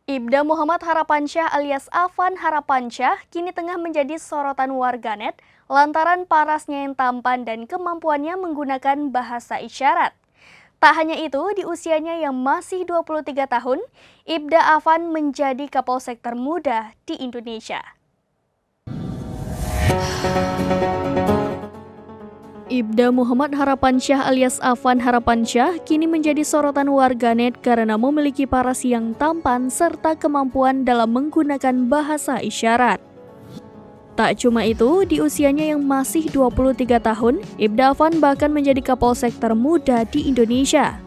Ibda Muhammad Harapansyah alias Afan Harapansyah kini tengah menjadi sorotan warganet lantaran parasnya yang tampan dan kemampuannya menggunakan bahasa isyarat. Tak hanya itu, di usianya yang masih 23 tahun, Ibda Afan menjadi Kapolsek termuda di Indonesia. Ibda Muhammad Harapansyah alias Afan Harapansyah kini menjadi sorotan warganet karena memiliki paras yang tampan serta kemampuan dalam menggunakan bahasa isyarat. Tak cuma itu, di usianya yang masih 23 tahun, Ibda Afan bahkan menjadi Kapolsek termuda di Indonesia.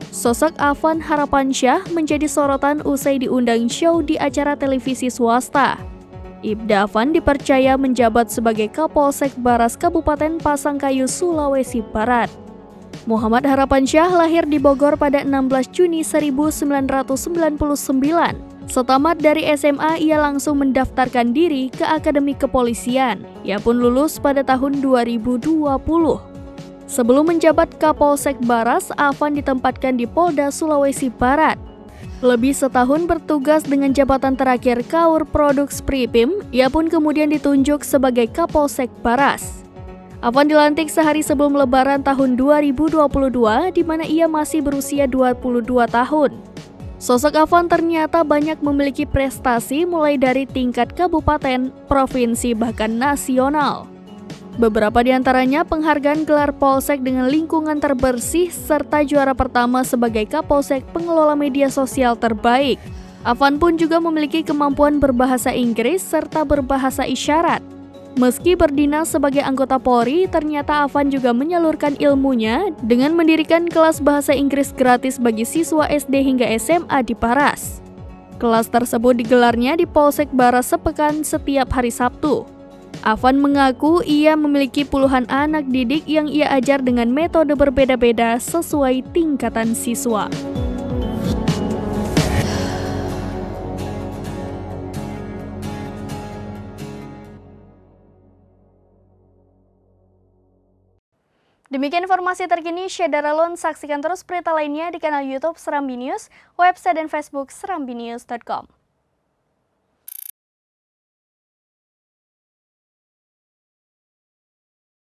Sosok Afan Harapansyah menjadi sorotan usai diundang show di acara televisi swasta. Ibda Afan dipercaya menjabat sebagai Kapolsek Baras Kabupaten Pasangkayu, Sulawesi Barat. Muhammad Harapansyah lahir di Bogor pada 16 Juni 1999. Setamat dari SMA, ia langsung mendaftarkan diri ke Akademi Kepolisian. Ia pun lulus pada tahun 2020. Sebelum menjabat Kapolsek Baras, Afan ditempatkan di Polda Sulawesi Barat. Lebih setahun bertugas dengan jabatan terakhir Kaur Produks Pripim, ia pun kemudian ditunjuk sebagai Kapolsek Baras. Afan dilantik sehari sebelum Lebaran tahun 2022, di mana ia masih berusia 22 tahun. Sosok Afan ternyata banyak memiliki prestasi mulai dari tingkat kabupaten, provinsi, bahkan nasional. Beberapa di antaranya penghargaan gelar Polsek dengan lingkungan terbersih serta juara pertama sebagai Kapolsek pengelola media sosial terbaik. Afan pun juga memiliki kemampuan berbahasa Inggris serta berbahasa isyarat. Meski berdinas sebagai anggota Polri, ternyata Afan juga menyalurkan ilmunya dengan mendirikan kelas bahasa Inggris gratis bagi siswa SD hingga SMA di Paras. Kelas tersebut digelarnya di Polsek Baras sepekan setiap hari Sabtu. Afan mengaku ia memiliki puluhan anak didik yang ia ajar dengan metode berbeda-beda sesuai tingkatan siswa. Demikian informasi terkini Syedara Lon. Saksikan terus berita lainnya di kanal YouTube Serambi News, website dan Facebook serambinews.com.